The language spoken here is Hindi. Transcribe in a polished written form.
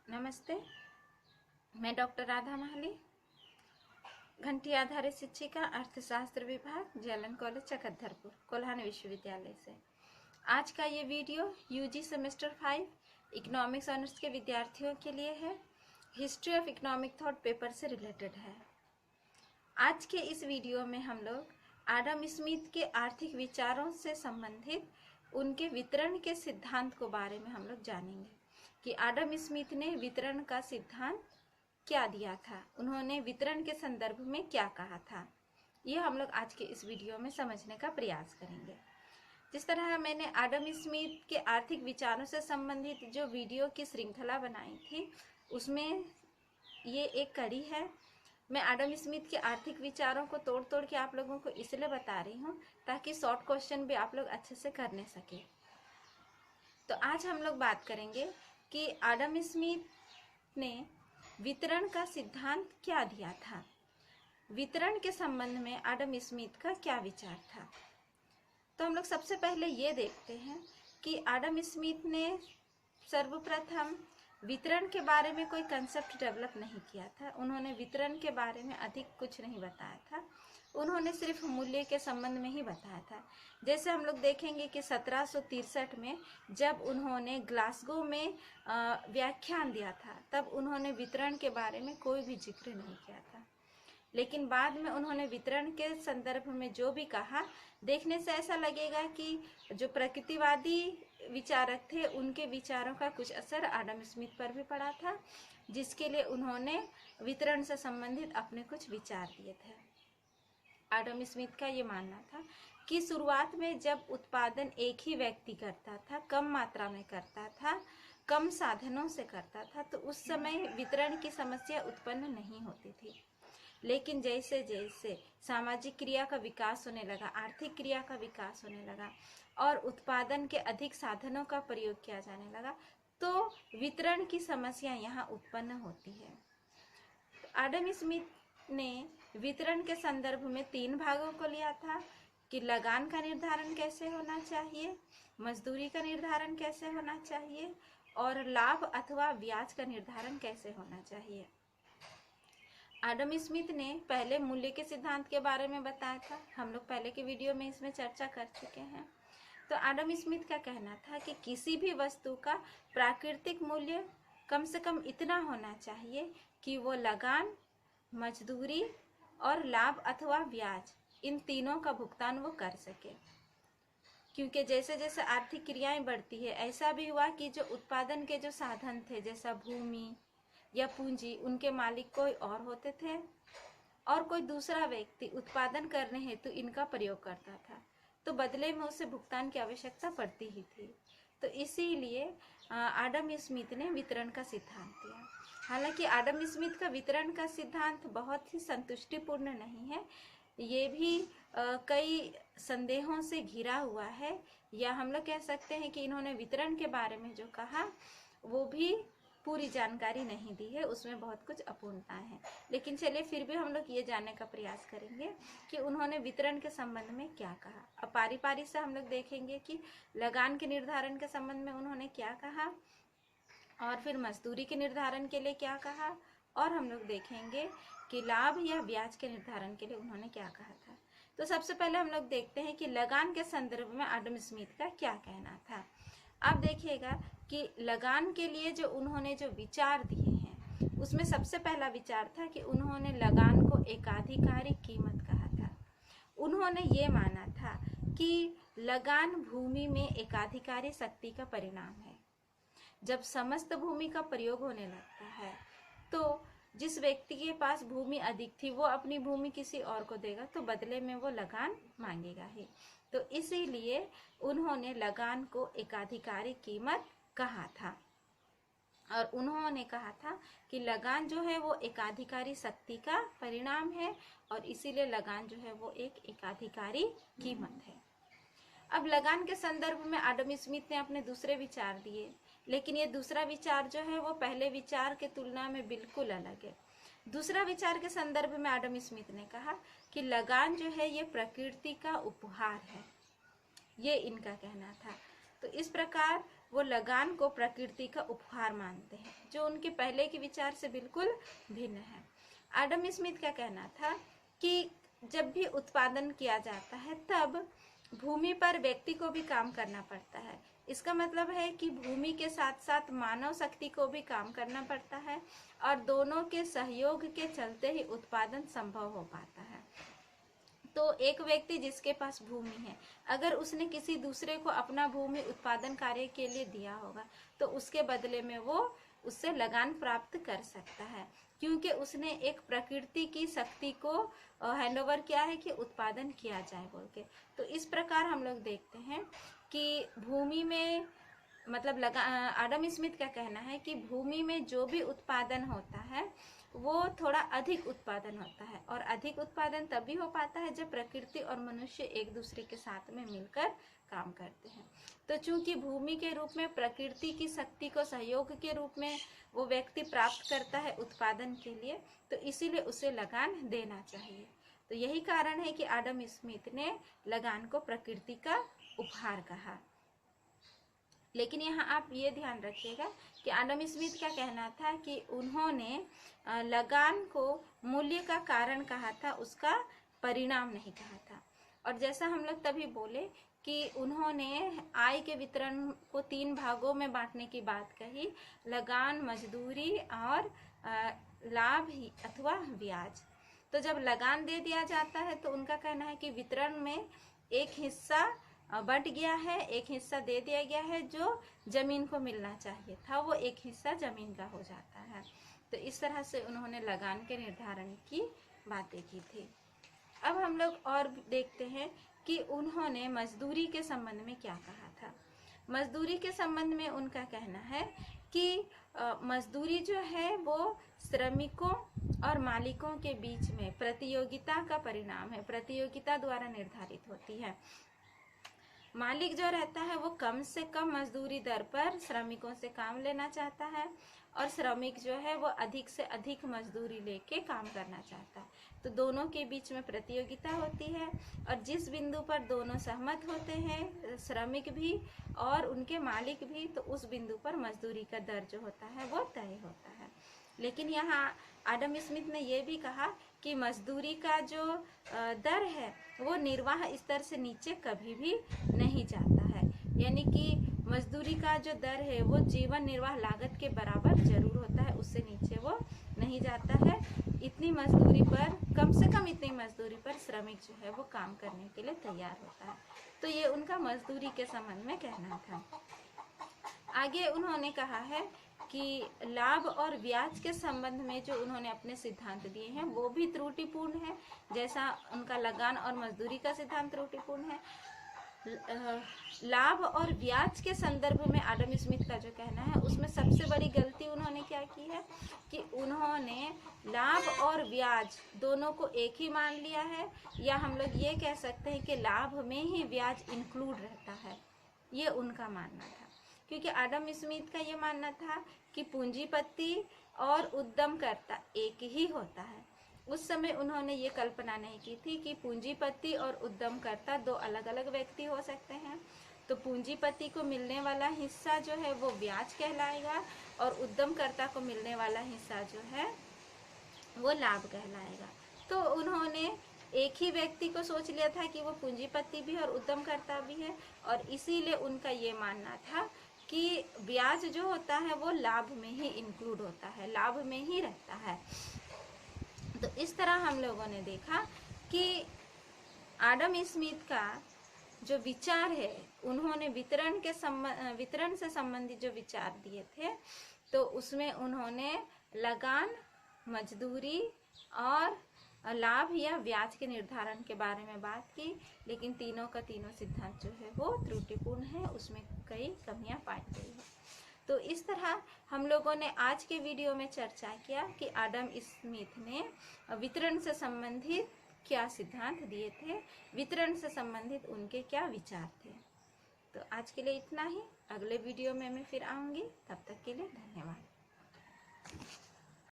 नमस्ते, मैं डॉक्टर राधा माली, घंटी आधारित शिक्षिका, अर्थशास्त्र विभाग, जेएलएन कॉलेज चकधरपुर, कोल्हान विश्वविद्यालय से। आज का ये video UG semester 5 economics honours के विद्यार्थियों के लिए है। History of economic thought paper से रिलेटेड है। आज के इस वीडियो में हम लोग आडम स्मिथ के आर्थिक विचारों से संबंधित उनके वितरण के सिद्धांत को बारे में हम लोग जानेंगे कि आडम स्मिथ ने वितरण का सिद्धांत क्या दिया था, उन्होंने वितरण के संदर्भ में क्या कहा था। यह हम लोग आज के इस वीडियो में समझने का प्रयास करेंगे। जिस तरह मैंने आडम स्मिथ के आर्थिक विचारों से संबंधित जो वीडियो की श्रृंखला बनाई थी, उसमें ये एक कड़ी है। मैं आडम स्मिथ के आर्थिक विचारों को तोड़ तोड़ के आप लोगों को इसलिए बता रही हूँ ताकि शॉर्ट क्वेश्चन भी आप लोग अच्छे से करने सके। तो आज हम लोग बात करेंगे कि आडम स्मिथ ने वितरण का सिद्धांत क्या दिया था, वितरण के संबंध में आडम स्मिथ का क्या विचार था। तो हम लोग सबसे पहले ये देखते हैं कि आडम स्मिथ ने सर्वप्रथम वितरण के बारे में कोई कंसेप्ट डेवलप नहीं किया था। उन्होंने वितरण के बारे में अधिक कुछ नहीं बताया था, उन्होंने सिर्फ मूल्य के संबंध में ही बताया था। जैसे हम लोग देखेंगे कि 1763 में जब उन्होंने ग्लासगो में व्याख्यान दिया था, तब उन्होंने वितरण के बारे में कोई भी जिक्र नहीं किया था। लेकिन बाद में उन्होंने वितरण के संदर्भ में जो भी कहा, देखने से ऐसा लगेगा कि जो प्रकृतिवादी विचारक थे, उनके विचारों का कुछ असर आडम स्मिथ पर भी पड़ा था, जिसके लिए उन्होंने वितरण से संबंधित अपने कुछ विचार दिए थे। आडम स्मिथ का ये मानना था कि शुरुआत में जब उत्पादन एक ही व्यक्ति करता था, कम मात्रा में करता था, कम साधनों से करता था, तो उस समय वितरण की समस्या उत्पन्न नहीं होती थी। लेकिन जैसे जैसे सामाजिक क्रिया का विकास होने लगा, आर्थिक क्रिया का विकास होने लगा और उत्पादन के अधिक साधनों का प्रयोग किया जाने लगा, तो वितरण की समस्या यहाँ उत्पन्न होती है। आडम स्मिथ ने वितरण के संदर्भ में 3 भागों को लिया था कि लगान का निर्धारण कैसे होना चाहिए, मजदूरी का निर्धारण कैसे होना चाहिए और लाभ अथवा ब्याज का निर्धारण कैसे होना चाहिए। आडम स्मिथ ने पहले मूल्य के सिद्धांत के बारे में बताया था, हम लोग पहले के वीडियो में इसमें चर्चा कर चुके हैं। तो आडम स्मिथ का कहना था कि किसी भी वस्तु का प्राकृतिक मूल्य कम से कम इतना होना चाहिए कि वो लगान, मजदूरी और लाभ अथवा ब्याज, इन तीनों का भुगतान वो कर सके। क्योंकि जैसे जैसे आर्थिक क्रियाएं बढ़ती है, ऐसा भी हुआ कि जो उत्पादन के जो साधन थे, जैसा भूमि या पूंजी, उनके मालिक कोई और होते थे और कोई दूसरा व्यक्ति उत्पादन करने हेतु इनका प्रयोग करता था, तो बदले में उसे भुगतान की आवश्यकता पड़ती ही थी। तो इसीलिए आडम स्मिथ ने वितरण का सिद्धांत दिया। हालांकि आडम स्मिथ का वितरण का सिद्धांत बहुत ही संतुष्टिपूर्ण नहीं है, ये भी कई संदेहों से घिरा हुआ है, या हम लोग कह सकते हैं कि इन्होंने वितरण के बारे में जो कहा वो भी पूरी जानकारी नहीं दी है, उसमें बहुत कुछ अपूर्णताएं हैं। लेकिन चलिए फिर भी हम लोग ये जानने का प्रयास करेंगे कि उन्होंने वितरण के संबंध में क्या कहा। अब पारी पारी से हम लोग देखेंगे कि लगान के निर्धारण के संबंध में उन्होंने क्या कहा, और फिर मजदूरी के निर्धारण के लिए क्या कहा, और हम लोग देखेंगे कि लाभ या ब्याज के निर्धारण के लिए उन्होंने क्या कहा था। तो सबसे पहले हम लोग देखते हैं कि लगान के संदर्भ में आडम स्मिथ का क्या कहना था। आप देखिएगा कि लगान के लिए जो उन्होंने जो विचार दिए हैं, उसमें सबसे पहला विचार था कि उन्होंने लगान को एकाधिकारी कीमत कहा था। उन्होंने ये माना था कि लगान भूमि में एकाधिकारी शक्ति का परिणाम है। जब समस्त भूमि का प्रयोग होने लगता है, तो जिस व्यक्ति के पास भूमि अधिक थी, वो अपनी भूमि किसी और को देगा, तो बदले में वो लगान मांगेगा ही। तो इसीलिए उन्होंने लगान को एकाधिकारी कीमत कहा था, और उन्होंने कहा था कि लगान जो है वो एकाधिकारी शक्ति का परिणाम है, और इसीलिए लगान जो है वो एक एकाधिकारी कीमत है। अब लगान के संदर्भ में आडम स्मिथ ने अपने दूसरे विचार दिए, लेकिन ये दूसरा विचार जो है वो पहले विचार के तुलना में बिल्कुल अलग है। दूसरा विचार के संदर्भ में आडम स्मिथ ने कहा कि लगान जो है ये प्रकृति का उपहार है, ये इनका कहना था। तो इस प्रकार वो लगान को प्रकृति का उपहार मानते हैं, जो उनके पहले के विचार से बिल्कुल भिन्न है। एडम स्मिथ का कहना था कि जब भी उत्पादन किया जाता है तब भूमि पर व्यक्ति को भी काम करना पड़ता है। इसका मतलब है कि भूमि के साथ साथ मानव शक्ति को भी काम करना पड़ता है और दोनों के सहयोग के चलते ही उत्पादन संभव हो पाता है। तो एक व्यक्ति जिसके पास भूमि है, अगर उसने किसी दूसरे को अपना भूमि उत्पादन कार्य के लिए दिया होगा तो उसके बदले में वो उससे लगान प्राप्त कर सकता है, क्योंकि उसने एक प्रकृति की शक्ति को हैंडओवर किया है कि उत्पादन किया जाए बोल के। तो इस प्रकार हम लोग देखते हैं कि भूमि में मतलब एडम स्मिथ का कहना है कि भूमि में जो भी उत्पादन होता है वो थोड़ा अधिक उत्पादन होता है, और अधिक उत्पादन तभी हो पाता है जब प्रकृति और मनुष्य एक दूसरे के साथ में मिलकर काम करते हैं। तो चूंकि भूमि के रूप में प्रकृति की शक्ति को सहयोग के रूप में वो व्यक्ति प्राप्त करता है उत्पादन के लिए, तो इसीलिए उसे लगान देना चाहिए। तो यही कारण है कि एडम स्मिथ ने लगान को प्रकृति का उपहार कहा। लेकिन यहाँ आप ये ध्यान रखिएगा कि एडम स्मिथ का कहना था कि उन्होंने लगान को मूल्य का कारण कहा था, उसका परिणाम नहीं कहा था। और जैसा हम लोग तभी बोले कि उन्होंने आय के वितरण को 3 भागों में बांटने की बात कही, लगान, मजदूरी और लाभ अथवा ब्याज। तो जब लगान दे दिया जाता है तो उनका कहना है कि वितरण में एक हिस्सा बट गया है, एक हिस्सा दे दिया गया है, जो जमीन को मिलना चाहिए था वो एक हिस्सा जमीन का हो जाता है। तो इस तरह से उन्होंने लगान के निर्धारण की बातें की थी। अब हम लोग और देखते हैं कि उन्होंने मजदूरी के संबंध में क्या कहा था। मजदूरी के संबंध में उनका कहना है कि मजदूरी जो है वो श्रमिकों और मालिकों के बीच में प्रतियोगिता का परिणाम है, प्रतियोगिता द्वारा निर्धारित होती है। मालिक जो रहता है वो कम से कम मजदूरी दर पर श्रमिकों से काम लेना चाहता है, और श्रमिक जो है वो अधिक से अधिक मजदूरी लेके काम करना चाहता है। तो दोनों के बीच में प्रतियोगिता होती है, और जिस बिंदु पर दोनों सहमत होते हैं, श्रमिक भी और उनके मालिक भी, तो उस बिंदु पर मजदूरी का दर जो होता है वो तय होता है। लेकिन यहाँ एडम स्मिथ ने यह भी कहा कि मजदूरी का जो दर है वो निर्वाह स्तर से नीचे कभी भी नहीं जाता है, यानी कि मजदूरी का जो दर है वो जीवन निर्वाह लागत के बराबर जरूर होता है, उससे नीचे वो नहीं जाता है। इतनी मजदूरी पर, कम से कम इतनी मजदूरी पर श्रमिक जो है वो काम करने के लिए तैयार होता है। तो ये उनका मजदूरी के संबंध में कहना था। आगे उन्होंने कहा है कि लाभ और ब्याज के संबंध में जो उन्होंने अपने सिद्धांत दिए हैं वो भी त्रुटिपूर्ण है, जैसा उनका लगान और मजदूरी का सिद्धांत त्रुटिपूर्ण है। लाभ और ब्याज के संदर्भ में एडम स्मिथ का जो कहना है उसमें सबसे बड़ी गलती उन्होंने क्या की है कि उन्होंने लाभ और ब्याज दोनों को एक ही मान लिया है, या हम लोग ये कह सकते हैं कि लाभ में ही ब्याज इंक्लूड रहता है, ये उनका मानना था। क्योंकि एडम स्मिथ का ये मानना था कि पूंजीपति और उद्यमकर्ता एक ही होता है। उस समय उन्होंने ये कल्पना नहीं की थी कि पूंजीपति और उद्यमकर्ता 2 अलग अलग व्यक्ति हो सकते हैं। तो पूंजीपति को मिलने वाला हिस्सा जो है वो ब्याज कहलाएगा, और उद्यमकर्ता को मिलने वाला हिस्सा जो है वो लाभ कहलाएगा। तो उन्होंने एक ही व्यक्ति को सोच लिया था कि वो पूंजीपति भी और उद्यमकर्ता भी है, और इसीलिए उनका ये मानना था कि ब्याज जो होता है वो लाभ में ही इंक्लूड होता है, लाभ में ही रहता है। तो इस तरह हम लोगों ने देखा कि एडम स्मिथ का जो विचार है, उन्होंने वितरण से संबंधित जो विचार दिए थे, तो उसमें उन्होंने लगान, मजदूरी और लाभ या ब्याज के निर्धारण के बारे में बात की। लेकिन तीनों का तीनों सिद्धांत जो है वो त्रुटिपूर्ण है, उसमें कई कमियां पाई गई है। तो इस तरह हम लोगों ने आज के वीडियो में चर्चा किया कि एडम स्मिथ ने वितरण से संबंधित क्या सिद्धांत दिए थे, वितरण से संबंधित उनके क्या विचार थे। तो आज के लिए इतना ही, अगले वीडियो में मैं फिर आऊँगी, तब तक के लिए धन्यवाद।